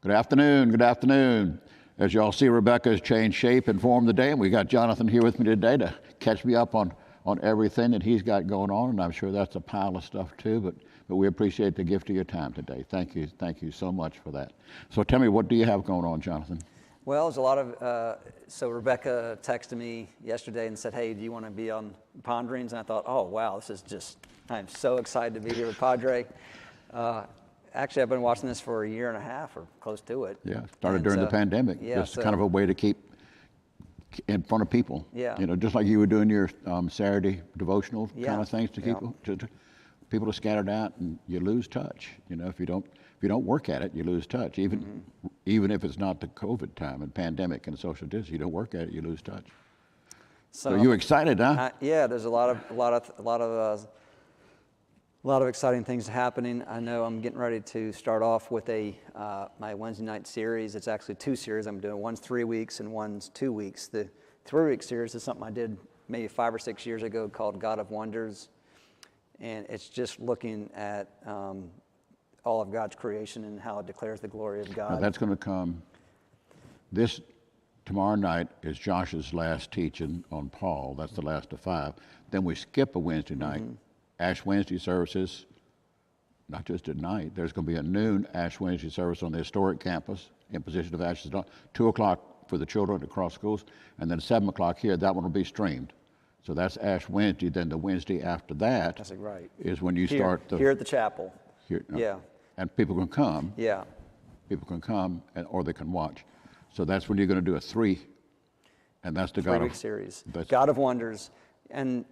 Good afternoon. Good afternoon. As y'all see, Rebecca has changed shape and form today, and we got Jonathan here with me today to catch me up on everything that he's got going on, and I'm sure that's a pile of stuff too, but we appreciate the gift of your time today. Thank you so much for that. So tell me, what do you have going on, Jonathan? Well, there's a lot of, so Rebecca texted me yesterday and said, hey, do you want to be on Ponderings? And I thought, oh, wow, this is just, I'm so excited to be here with Padre. Actually, I've been watching this for a year and a half or close to it. Yeah, started during the pandemic. Yeah, just kind of a way to keep in front of people. Yeah. You know, just like you were doing your Saturday devotional kind of things to keep people are scattered out, and you lose touch. You know, if you don't work at it, you lose touch. Even if it's not the COVID time and pandemic and social distance, you don't work at it, you lose touch. So you excited, huh? Yeah, there's a lot of exciting things happening. I know I'm getting ready to start off with my Wednesday night series. It's actually two series I'm doing. One's 3 weeks and one's 2 weeks. The 3-week series is something I did maybe 5 or 6 years ago called God of Wonders. And it's just looking at all of God's creation and how it declares the glory of God. Now that's going to come. Tomorrow night is Josh's last teaching on Paul. That's the last of 5. Then we skip a Wednesday night. Ash Wednesday services, not just at night. There's going to be a noon Ash Wednesday service on the historic campus, Imposition of Ashes, 2 o'clock for the children across schools, and then 7 o'clock here. That one will be streamed. So that's Ash Wednesday. Then the Wednesday after that is when you start here at the chapel. Yeah. And people can come. Yeah. People can come, or they can watch. So that's when you're going to do a 3, and that's the 3-week series. God of Wonders. And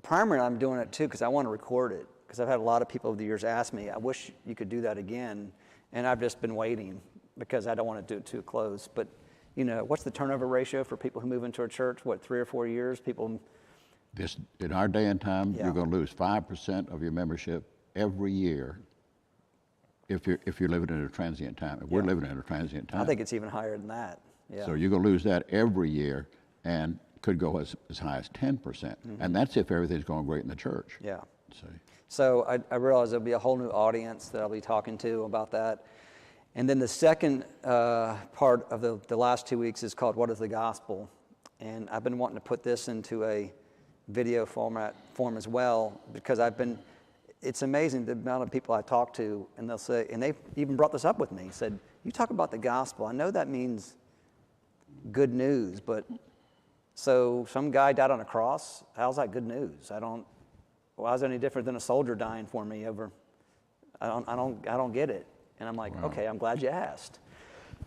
primarily I'm doing it too because I want to record it, because I've had a lot of people over the years ask me, I wish you could do that again, and I've just been waiting because I don't want to do it too close. But you know, what's the turnover ratio for people who move into a church? 3 or 4 years? People. In our day and time, you're going to lose 5% of your membership every year if you're living in a transient time. If we're living in a transient time, I think it's even higher than that. Yeah. So you're going to lose that every year, and could go as high as 10%. And that's if everything's going great in the church. Yeah. So I realize there'll be a whole new audience that I'll be talking to about that. And then the second part of the last 2 weeks is called What is the Gospel? And I've been wanting to put this into a video form as well, because it's amazing the amount of people I talk to, and they'll say, and they even brought this up with me, said, you talk about the gospel. I know that means good news, but so some guy died on a cross, how's that good news? Why is it any different than a soldier dying for me over, I don't get it. And I'm like, okay, I'm glad you asked.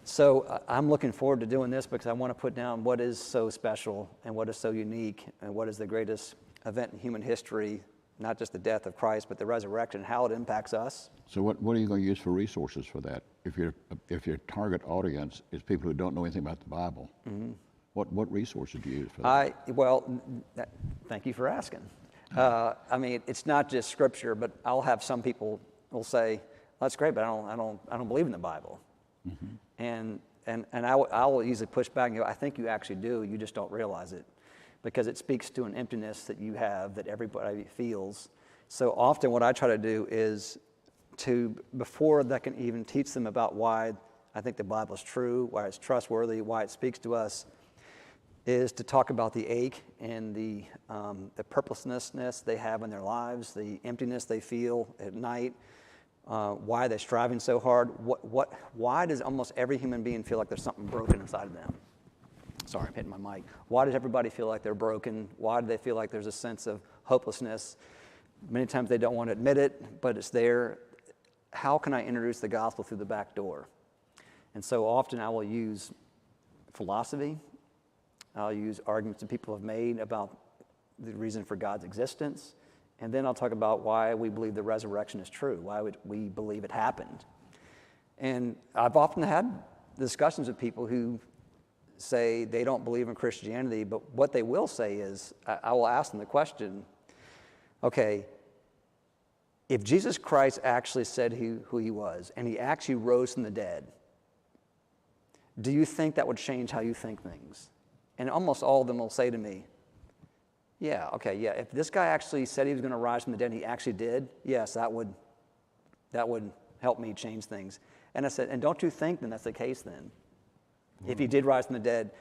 So I'm looking forward to doing this because I want to put down what is so special and what is so unique and what is the greatest event in human history, not just the death of Christ, but the resurrection, how it impacts us. So what are you going to use for resources for that? If your target audience is people who don't know anything about the Bible, what resources do you use for that? Thank you for asking. I mean, it's not just scripture, but I'll have some people will say, that's great, but I don't believe in the Bible. And I will usually push back and go, I think you actually do, you just don't realize it, because it speaks to an emptiness that you have that everybody feels. So often what I try to do is before that can even teach them about why I think the Bible is true, why it's trustworthy, why it speaks to us, is to talk about the ache and the purposelessness they have in their lives, the emptiness they feel at night, why they're striving so hard. Why does almost every human being feel like there's something broken inside of them? Sorry, I'm hitting my mic. Why does everybody feel like they're broken? Why do they feel like there's a sense of hopelessness? Many times they don't want to admit it, but it's there. How can I introduce the gospel through the back door? And so often I will use philosophy. I'll use arguments that people have made about the reason for God's existence. And then I'll talk about why we believe the resurrection is true, why we believe it happened. And I've often had discussions with people who say they don't believe in Christianity, but what they will say is, I will ask them the question, okay, if Jesus Christ actually said who he was, and he actually rose from the dead, do you think that would change how you think things? And almost all of them will say to me, yeah, okay, yeah, if this guy actually said he was going to rise from the dead and he actually did, yes, that would help me change things. And I said, and don't you think then that's the case then? If he did rise from the dead,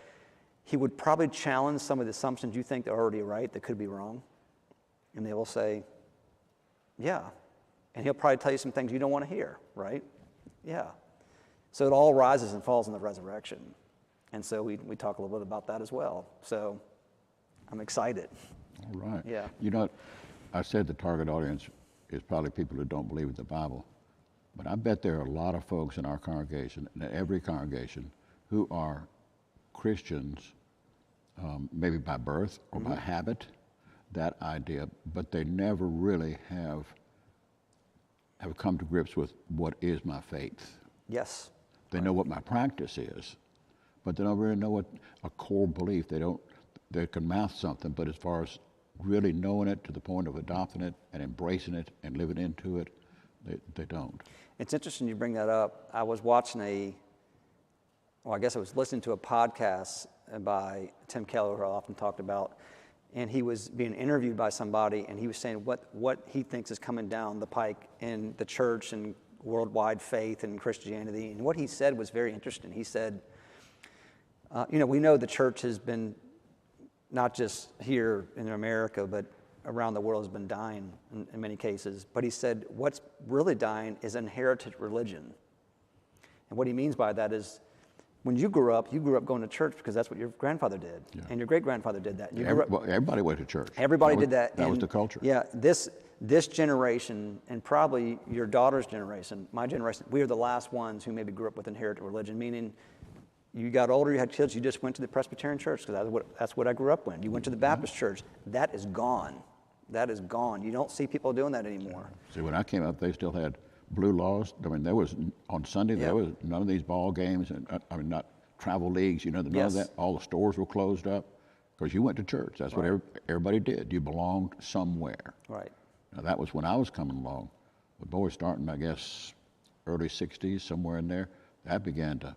he would probably challenge some of the assumptions you think are already right that could be wrong. And they will say, yeah. And he'll probably tell you some things you don't want to hear, right? Yeah. So it all rises and falls in the resurrection. And so we talk a little bit about that as well. So I'm excited. All right. Yeah. You know, I said the target audience is probably people who don't believe in the Bible. But I bet there are a lot of folks in our congregation, in every congregation, who are Christians, maybe by birth or by habit, that idea, but they never really have come to grips with what is my faith. Yes. They know what my practice is, but they don't really know what a core belief. They can mouth something, but as far as really knowing it to the point of adopting it and embracing it and living into it, they don't. It's interesting you bring that up. I was watching I was listening to a podcast by Tim Keller, who I often talked about, and he was being interviewed by somebody, and he was saying what he thinks is coming down the pike in the church and worldwide faith and Christianity. And what he said was very interesting. He said, we know the church has been, not just here in America, but around the world, has been dying in many cases. But he said, what's really dying is inherited religion. And what he means by that is, when you grew up going to church because that's what your grandfather did, and your great-grandfather did that. Everybody went to church. Everybody did that. That was the culture. Yeah, this generation, and probably your daughter's generation, my generation, we are the last ones who maybe grew up with inherited religion, meaning you got older, you had kids, you just went to the Presbyterian church because that's what I grew up in. You went to the Baptist church. That is gone. That is gone. You don't see people doing that anymore. See, when I came up, they still had blue laws. I mean, there was, on Sunday, there was none of these ball games, and not travel leagues, none of that. All the stores were closed up because you went to church. That's what everybody did. You belonged somewhere. Right. Now, that was when I was coming along. But boy, starting, I guess, early 60s, somewhere in there, that began to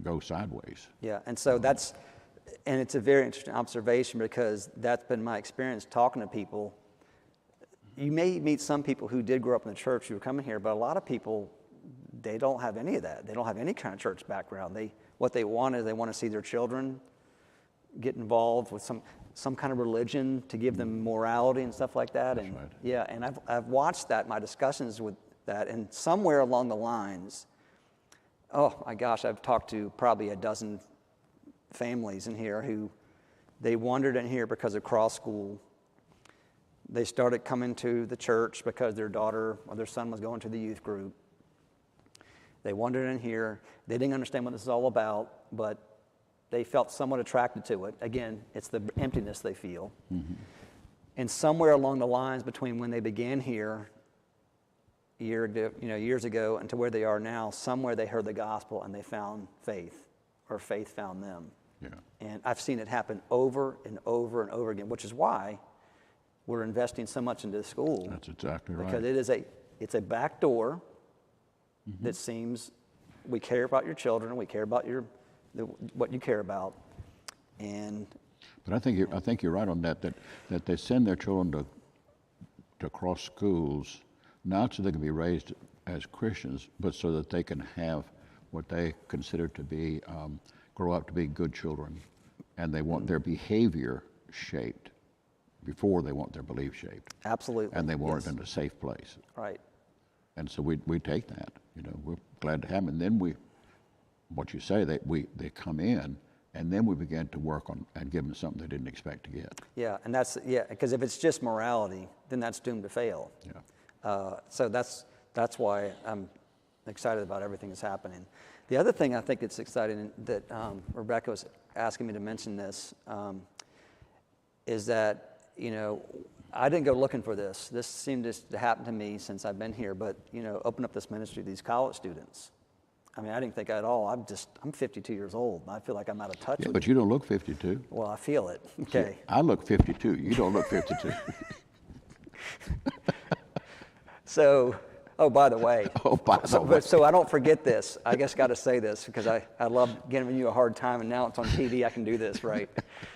go sideways. Yeah, and so and it's a very interesting observation because that's been my experience talking to people. You may meet some people who did grow up in the church who are coming here, but a lot of people, they don't have any of that. They don't have any kind of church background. What they want is they want to see their children get involved with some kind of religion to give them morality and stuff like that. That's and right. Yeah, and I've watched that, my discussions with that, and somewhere along the lines, oh my gosh, I've talked to probably a dozen families in here who they wandered in here because of cross school. They started coming to the church because their daughter or their son was going to the youth group. They wandered in here. They didn't understand what this is all about, but they felt somewhat attracted to it. Again, it's the emptiness they feel. Mm-hmm. And somewhere along the lines between when they began here years ago and to where they are now, somewhere they heard the gospel and they found faith, or faith found them. Yeah. And I've seen it happen over and over and over again, which is why we're investing so much into the school. That's exactly right. Because it's a back door that seems we care about your children, we care about what you care about, and. But I think you're right on that they send their children to cross schools not so they can be raised as Christians, but so that they can have what they consider to be grow up to be good children, and they want their behavior shaped before they want their belief shaped. Absolutely. And they want it in a safe place. Right. And so we take that. We're glad to have them. And then what you say, they come in, and then we begin to work on and give them something they didn't expect to get. Yeah, and because if it's just morality, then that's doomed to fail. Yeah. So that's why I'm excited about everything that's happening. The other thing I think it's exciting that Rebecca was asking me to mention this is that I didn't go looking for this. This seemed to happen to me since I've been here. But open up this ministry to these college students. I mean, I didn't think at all. I'm 52 years old. I feel like I'm out of touch. Yeah, but you don't look 52. Well, I feel it. Okay. See, I look 52. You don't look 52. So, by the way. way. So I don't forget this. I just got to say this because I love giving you a hard time, and now it's on TV. I can do this, right?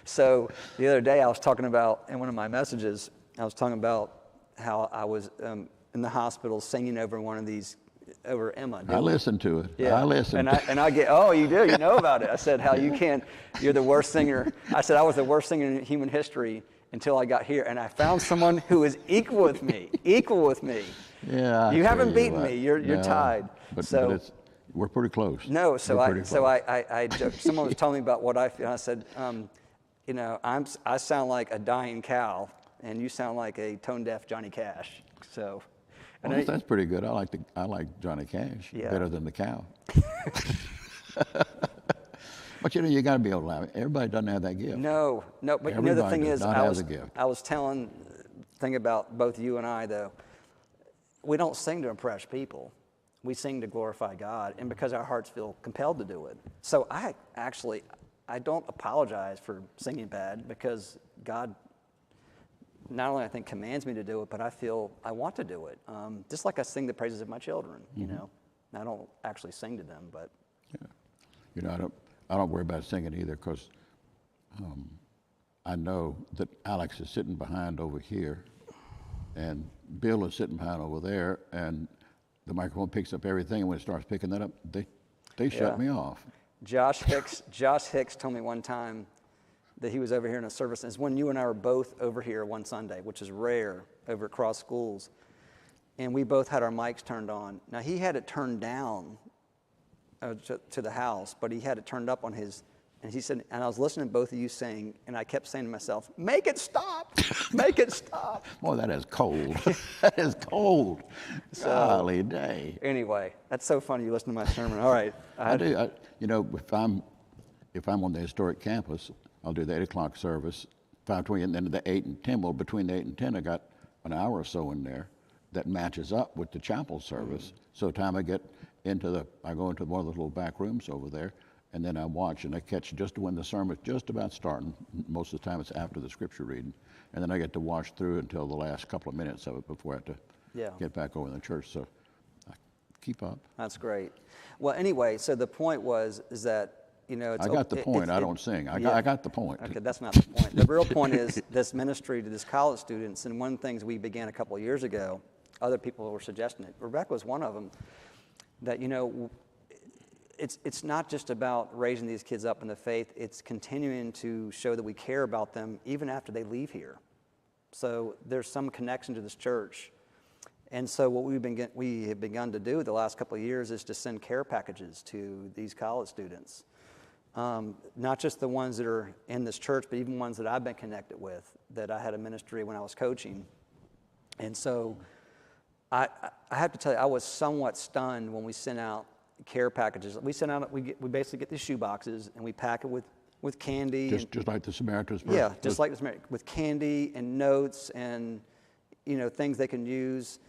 So the other day I was talking about, in one of my messages, I was talking about how I was in the hospital singing over one of these over Emma. I listened to it. Yeah. I listened. And I get, oh, you do? You know about it? I said, how you can't, you're the worst singer. I said, I was the worst singer in human history until I got here. And I found someone who is equal with me. Yeah. You haven't beaten what. me. You're No, tied. But So we're pretty close. no, We're pretty close. I joked. Someone was telling me about what I feel. And I said, you know, I sound like a dying cow, and you sound like a tone-deaf Johnny Cash. So, and Well, that's pretty good. I like Johnny Cash better than the cow. But you know, you got to be able to laugh. Everybody doesn't have that gift. No. But you know, the Everybody thing does is, not have the gift. I was telling thing about both you and I though. We don't sing to impress people. We sing to glorify God, and because our hearts feel compelled to do it. So I don't apologize for singing bad, because God not only I think commands me to do it, but I feel I want to do it. Just like I sing the praises of my children, you know. I don't actually sing to them, but Yeah. You know, I don't worry about singing either, because I know that Alex is sitting behind over here, and Bill is sitting behind over there, and the microphone picks up everything, and when it starts picking that up, they shut me off. Josh Hicks told me one time that he was over here in a service, and it's when you and I were both over here one Sunday, which is rare over at Cross Schools, and we both had our mics turned on. Now, he had it turned down to the house, but he had it turned up on his, and he said, and I was listening to both of you sing, and I kept saying to myself, make it stop, make it stop. Boy, that is cold. That is cold. Golly day. Anyway, that's so funny you listen to my sermon. All right. I do. You know, if I'm on the historic campus, I'll do the 8 o'clock service, 5:20, and then the 8 and 10. Well, between the 8 and 10, I got an hour or so in there that matches up with the chapel service. So the time I get I go into one of the little back rooms over there, and then I watch, and I catch just when the sermon's just about starting. Most of the time it's after the scripture reading. And then I get to watch through until the last couple of minutes of it before I have to get back over in the church. So I keep up. That's great. Well, anyway, so the point is that, you know, I got the point. I don't sing. I got the point. Okay, that's not the point. The real point is this ministry to these college students, and one of the things we began a couple of years ago, other people were suggesting it. Rebecca was one of them, that, you know, it's not just about raising these kids up in the faith, it's continuing to show that we care about them even after they leave here. So there's some connection to this church. And so what we have begun to do the last couple of years is to send care packages to these college students. Not just the ones that are in this church, but even ones that I've been connected with, that I had a ministry when I was coaching. And so I have to tell you, I was somewhat stunned when we sent out care packages. We basically get these shoe boxes, and we pack it with candy. Just like the Samaritan's Purse? Yeah, just like the Samaritan, with candy and notes and, you know, things they can use.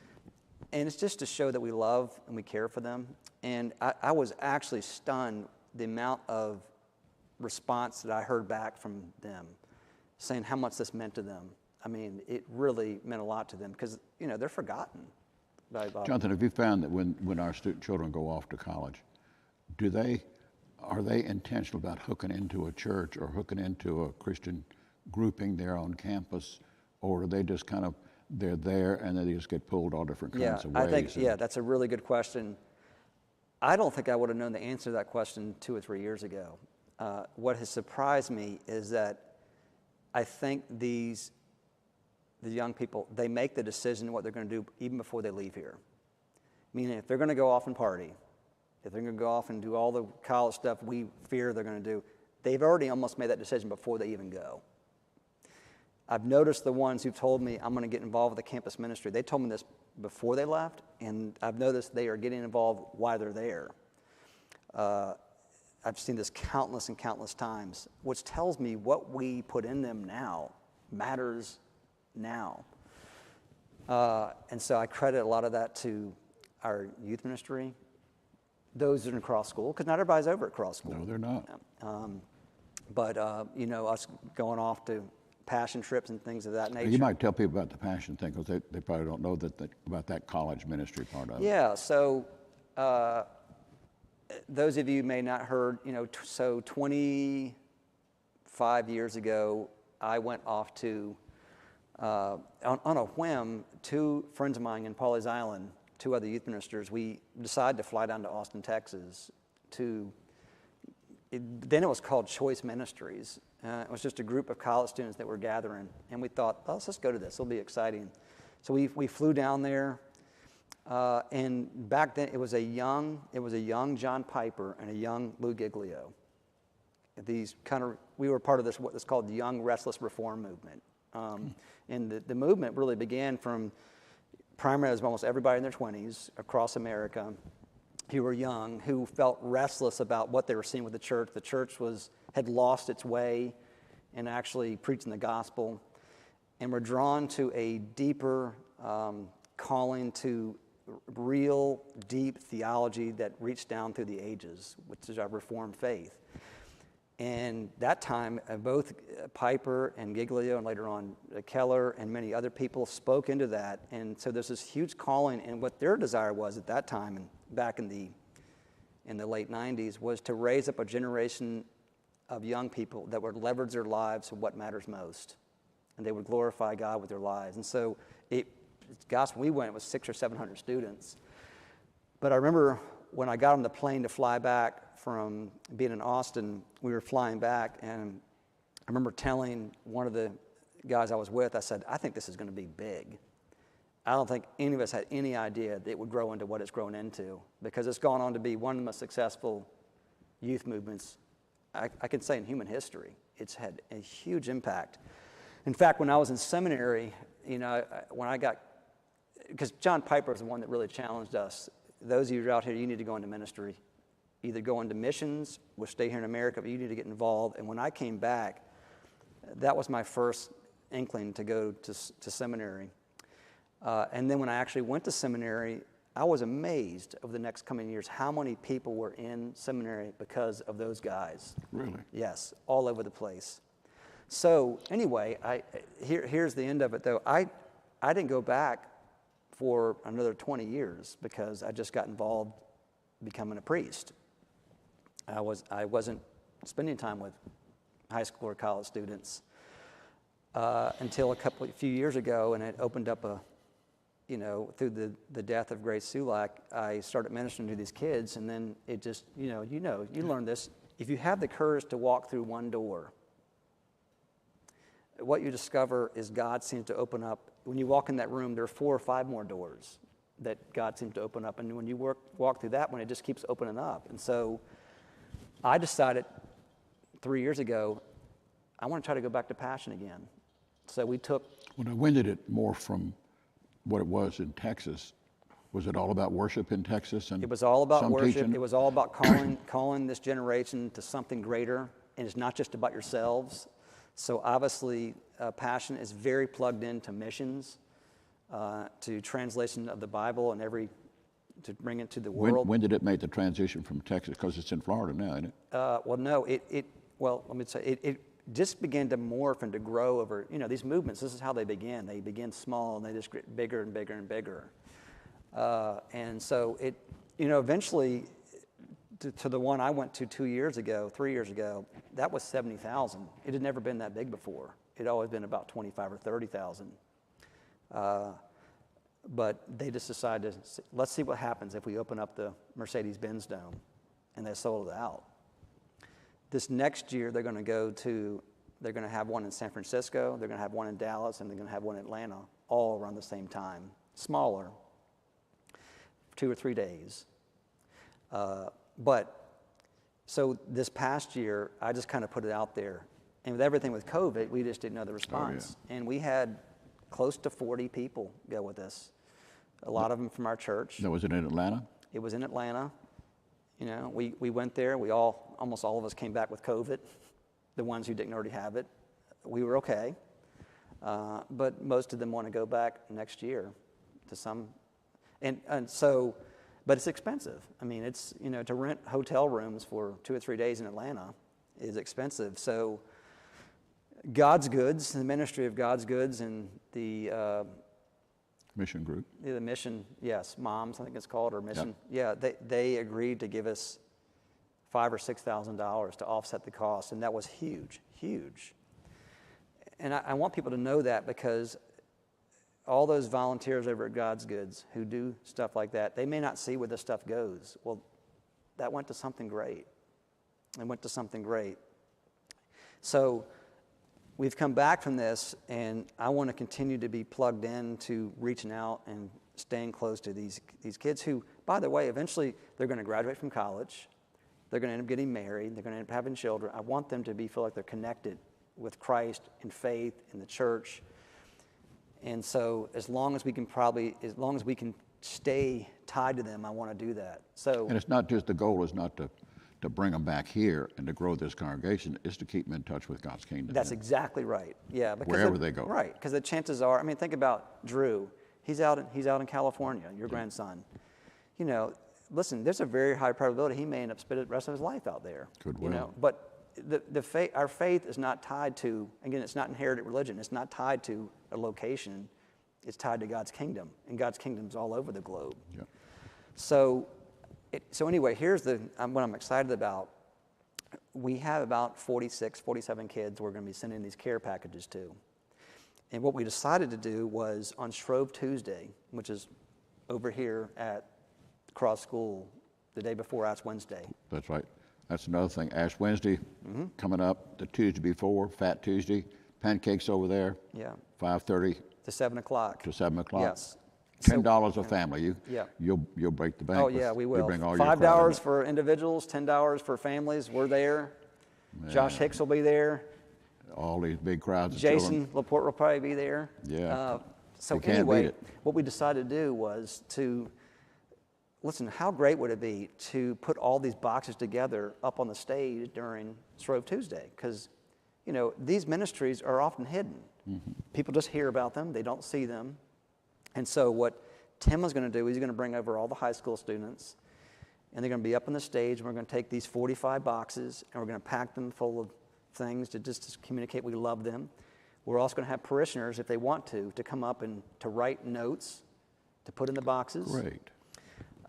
And it's just to show that we love and we care for them. And I was actually stunned the amount of response that I heard back from them, saying how much this meant to them. I mean, it really meant a lot to them, because, you know, they're forgotten. Jonathan, have you found that when our children go off to college, are they intentional about hooking into a church or hooking into a Christian grouping there on campus, or are they just kind of, they're there and they just get pulled all different kinds of ways? I think, that's a really good question. I don't think I would have known the answer to that question 2 or 3 years ago. What has surprised me is that I think the young people, they make the decision what they're going to do even before they leave here. Meaning, if they're going to go off and party, if they're going to go off and do all the college stuff we fear they're going to do, they've already almost made that decision before they even go. I've noticed the ones who've told me, I'm going to get involved with the campus ministry. They told me this before they left, and I've noticed they are getting involved while they're there. I've seen this countless and countless times, which tells me what we put in them now matters now. And so I credit a lot of that to our youth ministry, those that are in Cross School, because not everybody's over at Cross School. No, they're not. But you know, us going off to passion trips and things of that nature. You might tell people about the passion thing, because they probably don't know about that college ministry part of it. Yeah, so those of you may not heard, you know, so 25 years ago, I went off to, on a whim, 2 friends of mine in Pawleys Island two other youth ministers, we decided to fly down to Austin, Texas then it was called Choice Ministries. It was just a group of college students that were gathering, and we thought, let's just go to this. It'll be exciting. So we flew down there, and back then it was a young John Piper and a young Lou Giglio. We were part of this what's called the Young Restless Reform movement, and the movement really began from primarily as almost everybody in their 20s across America who were young, who felt restless about what they were seeing with the church. The church had lost its way in actually preaching the gospel, and were drawn to a deeper calling to real, deep theology that reached down through the ages, which is our Reformed faith. And that time, both Piper and Giglio, and later on Keller and many other people spoke into that. And so there's this huge calling, and what their desire was at that time, and back in the late 90s, was to raise up a generation of young people that would leverage their lives to what matters most, and they would glorify God with their lives. And so gospel, we went, it was 600 or 700 students. But I remember when I got on the plane to fly back from being in Austin, we were flying back, and I remember telling one of the guys I was with, I said, I think this is going to be big. I don't think any of us had any idea that it would grow into what it's grown into, because it's gone on to be one of the most successful youth movements, I can say, in human history. It's had a huge impact. In fact, when I was in seminary, because John Piper was the one that really challenged us. Those of you who are out here, you need to go into ministry. Either go into missions or stay here in America, but you need to get involved. And when I came back, that was my first inkling to go to seminary. And then when I actually went to seminary, I was amazed over the next coming years how many people were in seminary because of those guys. Really? Yes, all over the place. So anyway, here's the end of it, though. I didn't go back for another 20 years because I just got involved becoming a priest. I wasn't spending time with high school or college students until a few years ago, and it opened up through the death of Grace Sulak, I started ministering to these kids, and then it just, you learn this. If you have the courage to walk through one door, what you discover is God seems to open up. When you walk in that room, there are 4 or 5 more doors that God seems to open up. And when you walk through that one, it just keeps opening up. And so I decided 3 years ago, I want to try to go back to Passion again. So we took... When did it morph from what it was in Texas? Was it all about worship in Texas? And it was all about worship. Teaching? It was all about calling this generation to something greater. And it's not just about yourselves. So obviously, Passion is very plugged into missions, to translation of the Bible and to bring it to the world. When did it make the transition from Texas? Because it's in Florida now, isn't it? Well, no, let me say, it just began to morph and to grow over, these movements. This is how they begin. They begin small and they just get bigger and bigger and bigger. And so it, eventually, to the one I went to 3 years ago, that was 70,000. It had never been that big before. It had always been about 25 or 30,000. But they just decided, let's see what happens if we open up the Mercedes-Benz Dome, and they sold it out. This next year, they're going to have one in San Francisco, they're going to have one in Dallas, and they're going to have one in Atlanta, all around the same time, smaller, 2 or 3 days. So this past year, I just kind of put it out there. And with everything with COVID, we just didn't know the response. Oh, yeah. And we had close to 40 people go with us, a lot of them from our church. Was it in Atlanta? It was in Atlanta. We went there. Almost all of us came back with COVID, the ones who didn't already have it. We were okay. But most of them want to go back next year to some. But it's expensive. I mean, it's, to rent hotel rooms for 2 or 3 days in Atlanta is expensive. So God's Goods, the ministry of God's Goods, and the Mission Group. The mission, yes, Moms, I think it's called, or Mission. Yep. Yeah, they agreed to give us $5,000 or $6,000 to offset the cost, and that was huge, huge. And I want people to know that, because all those volunteers over at God's Goods who do stuff like that, they may not see where this stuff goes. Well, that went to something great. It went to something great. So we've come back from this, and I want to continue to be plugged in to reaching out and staying close to these kids who, by the way, eventually they're going to graduate from college. They're going to end up getting married. They're going to end up having children. I want them to feel like they're connected with Christ in faith, in the church. And so as long as we can stay tied to them, I want to do that. So, and it's not just, the goal is not to bring them back here and to grow this congregation, is to keep them in touch with God's kingdom. That's exactly right. Yeah, because wherever they go. Right, because the chances are, I mean, think about Drew. He's out in California, your grandson. You know, listen, there's a very high probability he may end up spending the rest of his life out there. Could well. You know, but our faith is not tied to, again, it's not inherited religion. It's not tied to a location. It's tied to God's kingdom, and God's kingdom's all over the globe. Yeah. So anyway, here's what I'm excited about. We have about 46, 47 kids we're going to be sending these care packages to. And what we decided to do was on Shrove Tuesday, which is over here at Cross School, the day before Ash Wednesday. That's right. That's another thing. Ash Wednesday coming up, the Tuesday before, Fat Tuesday, pancakes over there. Yeah. 5:30 to 7 o'clock. To 7 o'clock. Yes. $10 a family. Yeah. You'll break the bank. Oh yeah, we will. You bring all your crowd $5 for individuals, $10 for families. We're there. Man. Josh Hicks will be there. All these big crowds of Jason children. Laporte will probably be there. Yeah. So You can't anyway, beat it. what we decided to do was to listen. How great would it be to put all these boxes together up on the stage during Shrove Tuesday? Because you know these ministries are often hidden. Mm-hmm. People just hear about them; they don't see them. And so what Tim is going to do is he's going to bring over all the high school students, and they're going to be up on the stage, and we're going to take these 45 boxes, and we're going to pack them full of things to communicate we love them. We're also going to have parishioners, if they want to come up and to write notes to put in the boxes. Great.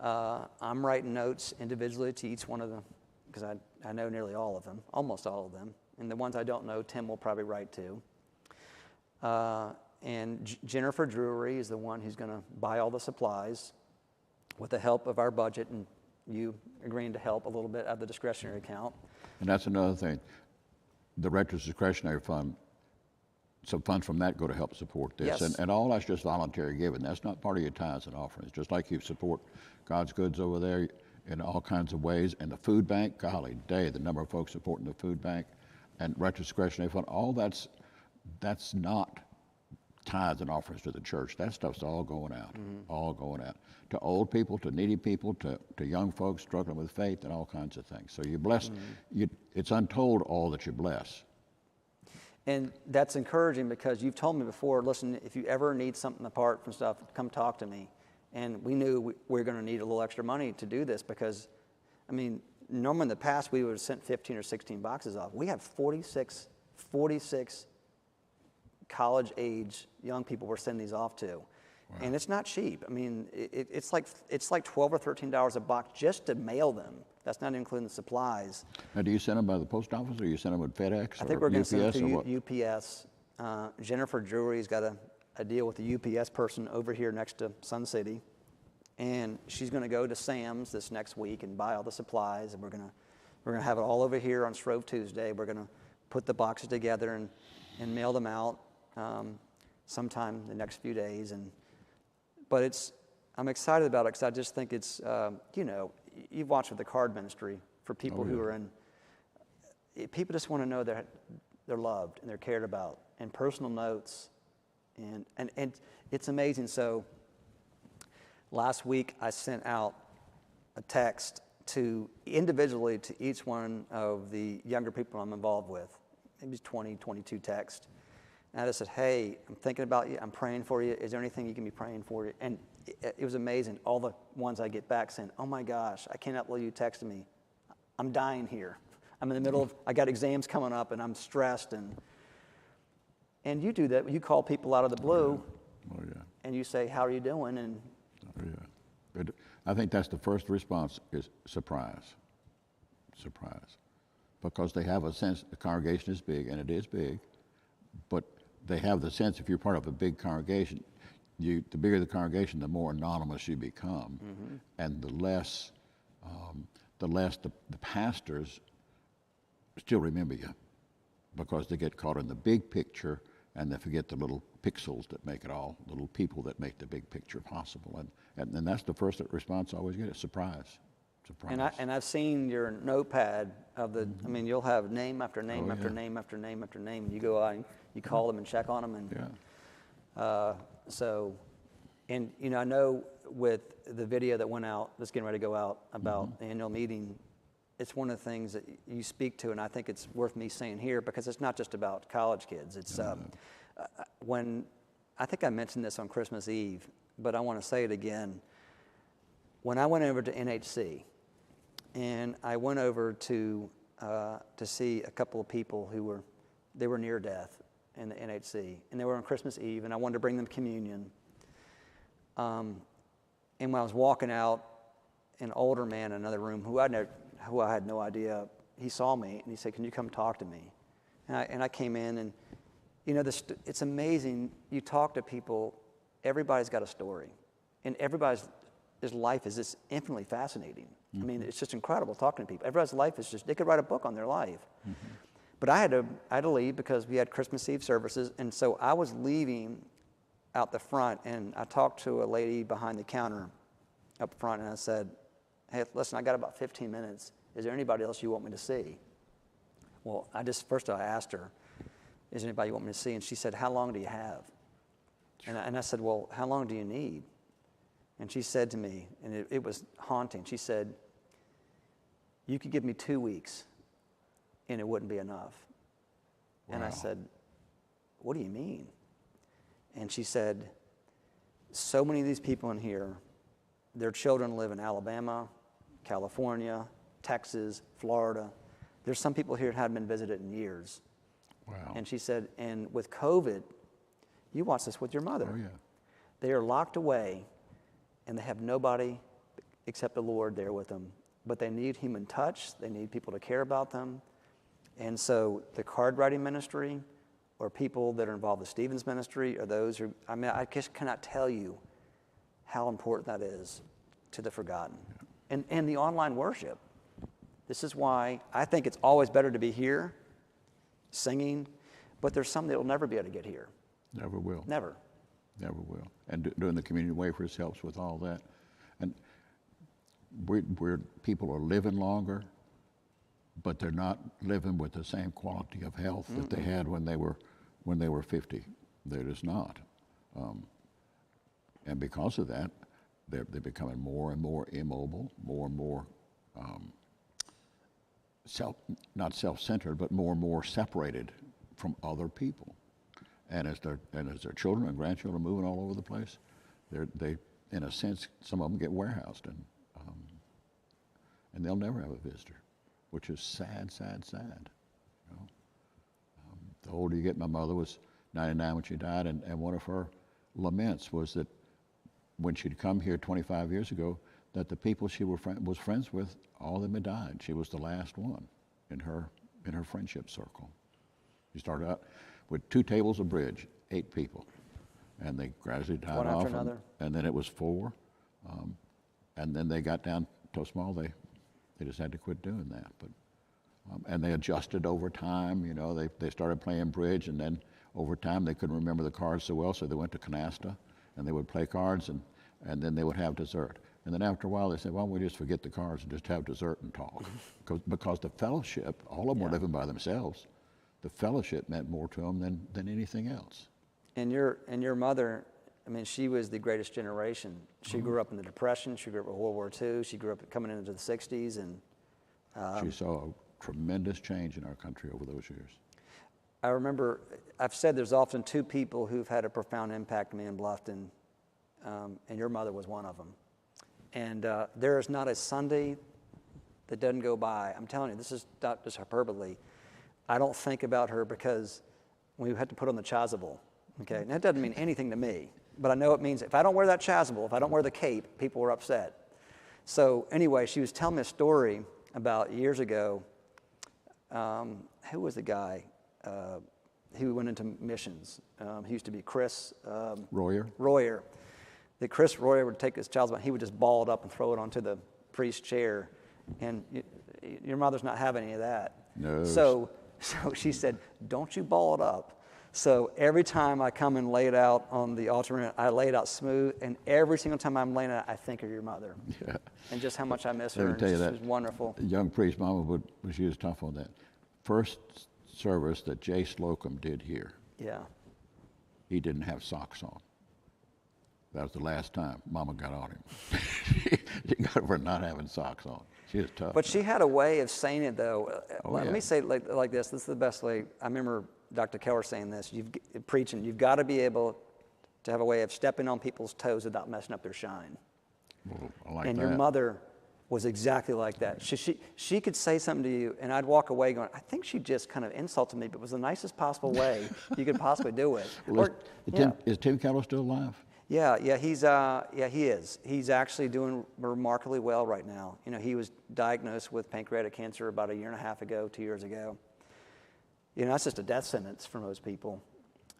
I'm writing notes individually to each one of them, because I know nearly all of them, almost all of them. And the ones I don't know, Tim will probably write to. And Jennifer Drury is the one who's going to buy all the supplies with the help of our budget and you agreeing to help a little bit out of the discretionary account. And that's another thing. The Rector's discretionary fund, some funds from that go to help support this. Yes. And all that's just voluntary giving. That's not part of your tithes and offerings. Just like you support God's Goods over there in all kinds of ways. And the food bank, golly day, the number of folks supporting the food bank and Rector's discretionary fund, all that's not tithes and offerings to the church. That stuff's all going out, all going out. To old people, to needy people, to young folks struggling with faith and all kinds of things. So you bless, it's untold all that you bless. And that's encouraging because you've told me before, listen, if you ever need something apart from stuff, come talk to me. And we knew we were going to need a little extra money to do this because, I mean, normally in the past we would have sent 15 or 16 boxes off. We have 46 college-age young people we're sending these off to. Wow. And it's not cheap. I mean, it's like $12 or $13 a box just to mail them. That's not including the supplies. Now, do you send them by the post office or you send them with FedEx I think we're going to send them to UPS. Jennifer Drury's got a deal with the UPS person over here next to Sun City. And she's going to go to Sam's this next week and buy all the supplies. And we're going to have it all over here on Shrove Tuesday. We're going to put the boxes together and mail them out sometime the next few days. But I'm excited about it because I just think it's, you've watched with the card ministry for people who are in, people just want to know they're loved and they're cared about, and personal notes. And it's amazing. So last week I sent out a text individually to each one of the younger people I'm involved with, maybe 20, 22 texts. And I just said, hey, I'm thinking about you. I'm praying for you. Is there anything you can be praying for? And it was amazing. All the ones I get back saying, oh my gosh, I cannot believe you texted me. I'm dying here. I'm in the middle of, I got exams coming up and I'm stressed. And you do that. You call people out of the blue and you say, how are you doing? And But I think that's the first response is surprise. Surprise. Because they have a sense the congregation is big, and it is big, but they have the sense if you're part of a big congregation, the bigger the congregation, the more anonymous you become, and the less the pastors still remember you, because they get caught in the big picture and they forget the little pixels that make it all, the little people that make the big picture possible. And that's the first response I always get, is surprise. Surprise. And I've seen your notepad of the, I mean, you'll have name after name after name after name after name, and you go out and you call them and check on them. And so, and you know, I know with the video that went out, that's getting ready to go out about the annual meeting, it's one of the things that you speak to, and I think it's worth me saying here, because it's not just about college kids. It's when, I think I mentioned this on Christmas Eve, but I want to say it again. When I went over to NHC, and I went over to see a couple of people who were near death in the NHC, and they were on Christmas Eve, and I wanted to bring them communion. And when I was walking out, an older man in another room who I had no idea, he saw me and he said, "Can you come talk to me?" And I came in, and you know, it's amazing. You talk to people, everybody's got a story, and everybody's life is just infinitely fascinating. I mean, it's just incredible talking to people. Everybody's life is just, they could write a book on their life. But I had to leave because we had Christmas Eve services, and so I was leaving out the front, and I talked to a lady behind the counter up front, and I said, "Hey, listen, I got about 15 minutes. Is there anybody else you want me to see?" Well, first I asked her, "Is there anybody you want me to see?" And she said, "How long do you have?" And I said, "Well, how long do you need?" And she said to me, and it was haunting, she said, "You could give me 2 weeks and it wouldn't be enough." Wow. And I said, "What do you mean?" And she said, "So many of these people in here, their children live in Alabama, California, Texas, Florida. There's some people here that haven't been visited in years." Wow. And she said, "And with COVID, you watch this with your mother. Oh, yeah. They are locked away, and they have nobody except the Lord there with them. But they need human touch. They need people to care about them. And so the card writing ministry, or people that are involved with Stephen's ministry, or those who, I mean, I just cannot tell you how important that is to the forgotten. And the online worship. This is why I think it's always better to be here singing, but there's some that will never be able to get here. Never will. Never. Never will. And doing the community wafers helps with all that. And people are living longer, but they're not living with the same quality of health that they had when they were 50. They're just not. And because of that, they're becoming more and more immobile, more and more not self-centered, but more and more separated from other people. And as their children and grandchildren are moving all over the place, they in a sense, some of them get warehoused, and they'll never have a visitor, which is sad, sad, sad. You know? The older you get, my mother was 99 when she died, and one of her laments was that when she'd come here 25 years ago, that the people she was friends with, all of them had died. She was the last one in her friendship circle. She started out with 2 tables of bridge, 8 people, and they gradually died one off. After another. And then it was 4, and then they got down so small they just had to quit doing that. But and they adjusted over time. You know, they started playing bridge, and then over time they couldn't remember the cards so well, so they went to canasta, and they would play cards, and then they would have dessert. And then after a while, they said, "Why don't we just forget the cards and just have dessert and talk?" Because the fellowship, all of them were living by themselves. The fellowship meant more to them than anything else. And your mother, I mean, she was the greatest generation. She grew up in the Depression. She grew up in World War II. She grew up coming into the 60s. And she saw a tremendous change in our country over those years. I remember, I've said there's often 2 people who've had a profound impact on me in Bluffton, and your mother was one of them. And there is not a Sunday that doesn't go by. I'm telling you, this is not just hyperbole. I don't think about her because we had to put on the chasuble. Okay, and that doesn't mean anything to me, but I know it means if I don't wear that chasuble, if I don't wear the cape, people are upset. So anyway, she was telling me a story about years ago. Who was the guy? who went into missions. He used to be Chris Royer. That Chris Royer would take his child's mind, he would just ball it up and throw it onto the priest's chair. And your mother's not having any of that. No. So she said, don't you ball it up. So every time I come and lay it out on the altar, I lay it out smooth, and every single time I'm laying it out, I think of your mother. Yeah. And just how much I miss her. Let me tell you She that. was wonderful. The young priest, Mama, she was tough on that. First service that Jay Slocum did here, Yeah. he didn't have socks on. That was the last time Mama got on him. She got her for not having socks on. She was tough. But she had a way of saying it, though. Let yeah. me say it like this. This is the best way. I remember Dr. Keller saying this. Preaching, you've got to be able to have a way of stepping on people's toes without messing up their shine. Well, I like And that. your mother was exactly like that. She could say something to you, and I'd walk away going, I think she just kind of insulted me, but it was the nicest possible way you could possibly do it. Well, is Tim Keller still alive? Yeah, he is. He's actually doing remarkably well right now. You know, he was diagnosed with pancreatic cancer about 1.5 years ago, 2 years ago. You know, that's just a death sentence for most people.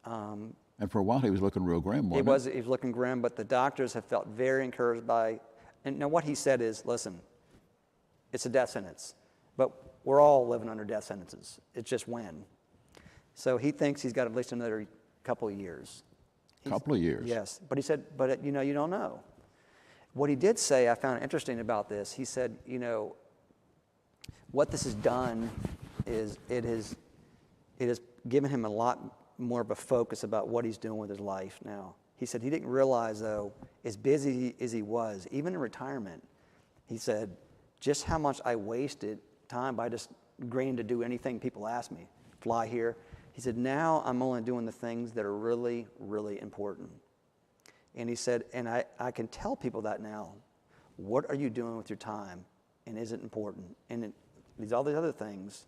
And for a while he was looking real grim, He wasn't was looking grim, but the doctors have felt very encouraged by, and now what he said is, listen, it's a death sentence, but we're all living under death sentences. It's just when. So he thinks he's got at least another couple of years. Couple of years? Yes, but he said, but you know, you don't know. What he did say, I found interesting about this, he said, you know, what this has done is it has given him a lot more of a focus about what he's doing with his life now. He said he didn't realize, though, as busy as he was, even in retirement, he said, just how much I wasted time by just agreeing to do anything people asked me, fly here. He said, now I'm only doing the things that are really, really important. And he said, and I can tell people that now. What are you doing with your time? And is it important? And all these other things,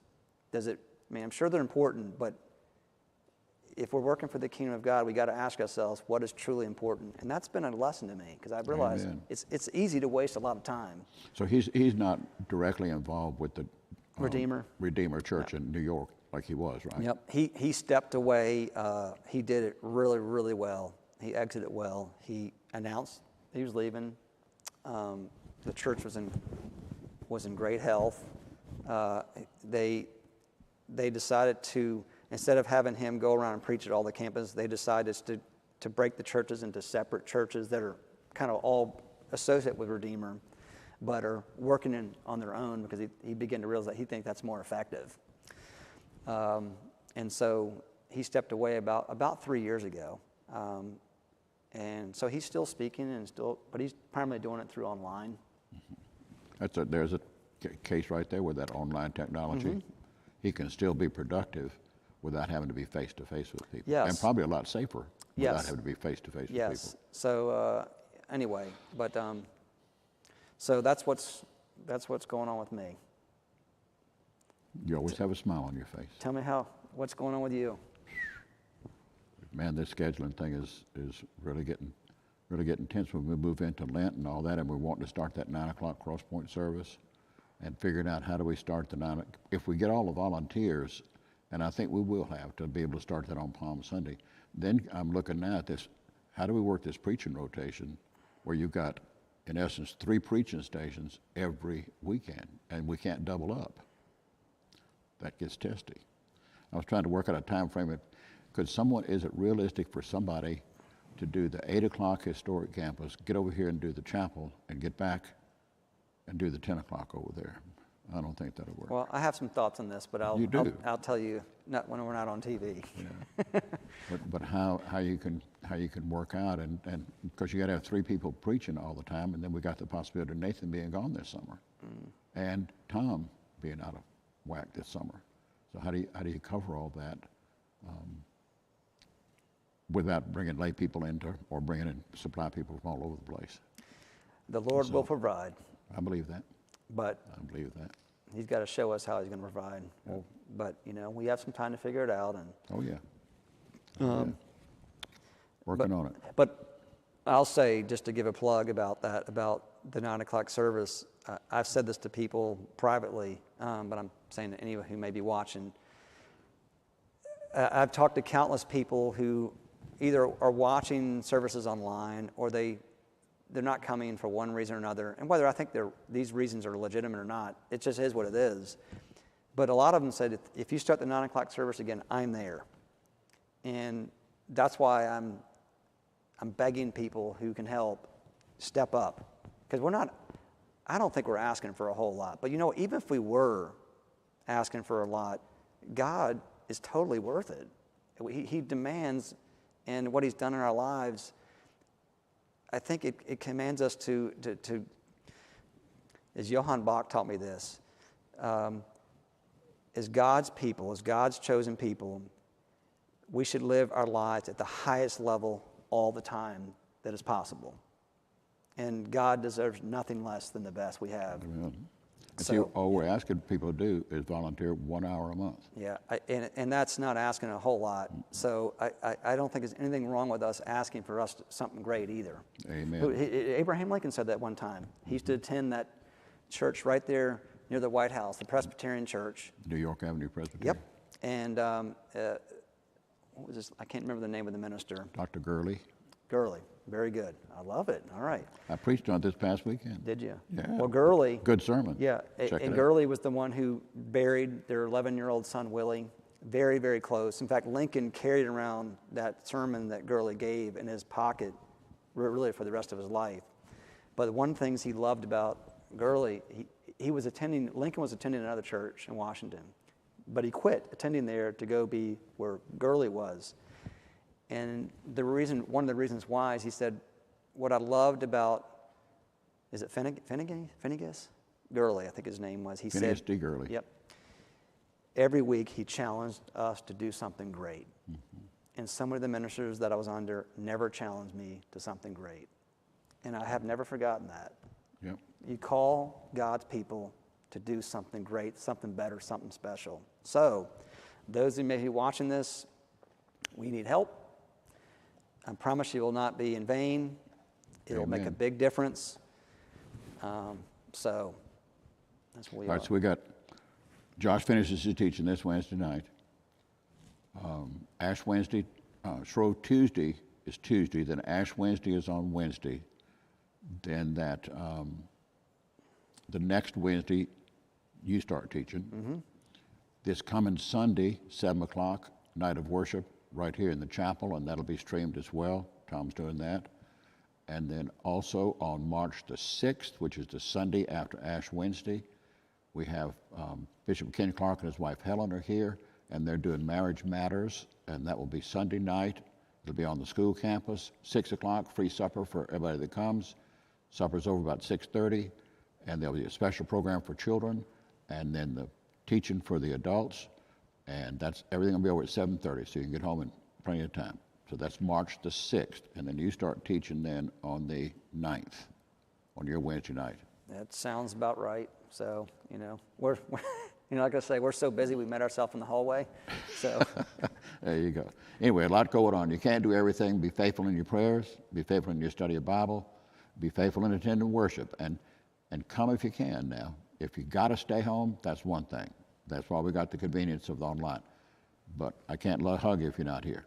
I'm sure they're important, but if we're working for the kingdom of God, we got to ask ourselves, what is truly important? And that's been a lesson to me, because I've realized it's easy to waste a lot of time. So he's not directly involved with the Redeemer Church in New York like he was, right? Yep. He stepped away. He did it really, really well. He exited well. He announced he was leaving. The church was in great health. They decided to, instead of having him go around and preach at all the campuses, they decided to break the churches into separate churches that are kind of all associated with Redeemer, but are working on their own, because he began to realize that he thinks that's more effective. And so he stepped away about 3 years ago. And so he's still speaking but he's primarily doing it through online. There's a case right there with that online technology. Mm-hmm. He can still be productive without having to be face-to-face with people. Yes. And probably a lot safer without having to be face-to-face with people. Yes. So anyway, but so that's what's going on with me. You always have a smile on your face. Tell me what's going on with you? Man, this scheduling thing is really getting tense when we move into Lent and all that, and we're wanting to start that 9 o'clock cross-point service and figuring out how do we start the if we get all the volunteers, and I think we will have to be able to start that on Palm Sunday. Then I'm looking now at this, how do we work this preaching rotation where you've got, in essence, 3 preaching stations every weekend, and we can't double up. That gets testy. I was trying to work out a time frame. Is it realistic for somebody to do the 8 o'clock historic campus, get over here and do the chapel, and get back and do the 10 o'clock over there? I don't think that'll work. Well, I have some thoughts on this, but I'll tell you not when we're not on TV. Yeah. but how you can work out, and because you got to have 3 people preaching all the time, and then we got the possibility of Nathan being gone this summer, and Tom being out of whack this summer. So how do you cover all that without bringing lay people or bringing in supply people from all over the place? The Lord will provide. I believe that. But I believe that. He's got to show us how he's going to provide. Well, but we have some time to figure it out. And oh yeah. Working on it. But I'll say, just to give a plug about the 9 o'clock service, I've said this to people privately, but I'm saying to anyone who may be watching, I've talked to countless people who either are watching services online or they're not coming for one reason or another. And whether I think these reasons are legitimate or not, it just is what it is. But a lot of them said, if you start the 9 o'clock service again, I'm there. And that's why I'm begging people who can help step up. Because I don't think we're asking for a whole lot. But even if we were asking for a lot, God is totally worth it. He demands, and what he's done in our lives, I think it commands us to as Johann Bach taught me this, as God's people, as God's chosen people, we should live our lives at the highest level all the time that is possible. And God deserves nothing less than the best we have. Amen. And see, all we're asking people to do is volunteer 1 hour a month. Yeah, and that's not asking a whole lot. So I don't think there's anything wrong with us asking for something great either. Amen. Abraham Lincoln said that one time. He used to attend that church right there near the White House, the Presbyterian Church. New York Avenue Presbyterian. Yep. And what was this? I can't remember the name of the minister. Dr. Gurley. Gurley. Very good. I love it. All right. I preached on it this past weekend. Did you? Yeah. Well, Gurley. Good sermon. Yeah. And Gurley was the one who buried their 11-year-old son, Willie. Very, very close. In fact, Lincoln carried around that sermon that Gurley gave in his pocket really for the rest of his life. But one of the things he loved about Gurley, Lincoln was attending another church in Washington, but he quit attending there to go be where Gurley was. And one of the reasons why is he said, what I loved about, is it Finnegas? Gurley, I think his name was. Phineas D. Gurley. Yep. Every week he challenged us to do something great. Mm-hmm. And some of the ministers that I was under never challenged me to something great. And I have never forgotten that. Yep. You call God's people to do something great, something better, something special. So, those who may be watching this, we need help. I promise you it will not be in vain. It will make a big difference. So, that's what we are. All right, so we got, Josh finishes his teaching this Wednesday night. Ash Wednesday, Shrove Tuesday is Tuesday, then Ash Wednesday is on Wednesday. Then the next Wednesday, you start teaching. Mm-hmm. This coming Sunday, 7 o'clock, night of worship, right here in the chapel, and that'll be streamed as well. Tom's doing that. And then also on March the 6th, which is the Sunday after Ash Wednesday, we have Bishop Ken Clark and his wife Helen are here, and they're doing Marriage Matters, and that will be Sunday night. It'll be on the school campus, 6 o'clock, free supper for everybody that comes. Supper's over about 6:30, and there'll be a special program for children, and then the teaching for the adults, and that's everything will be over at 7:30, so you can get home in plenty of time. So that's March the 6th, and then you start teaching then on the 9th, on your Wednesday night. That sounds about right. So, we're like I say, we're so busy we met ourselves in the hallway. So there you go. Anyway, a lot going on. You can't do everything. Be faithful in your prayers. Be faithful in your study of Bible. Be faithful in attending worship. And come if you can now. If you got to stay home, that's one thing. That's why we got the convenience of the online. But I can't hug you if you're not here.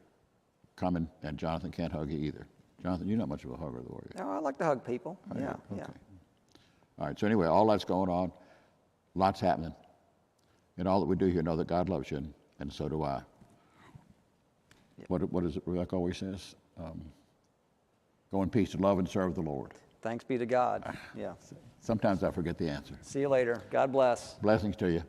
Come in, and Jonathan can't hug you either. Jonathan, you're not much of a hugger, though, are you? No, I like to hug people. Oh, yeah, okay. yeah. All right, so anyway, all that's going on. Lots happening. And all that we do here, know that God loves you, and so do I. Yep. What is it Rebecca always says? Go in peace to love and serve the Lord. Thanks be to God. Yeah. Sometimes I forget the answer. See you later. God bless. Blessings to you.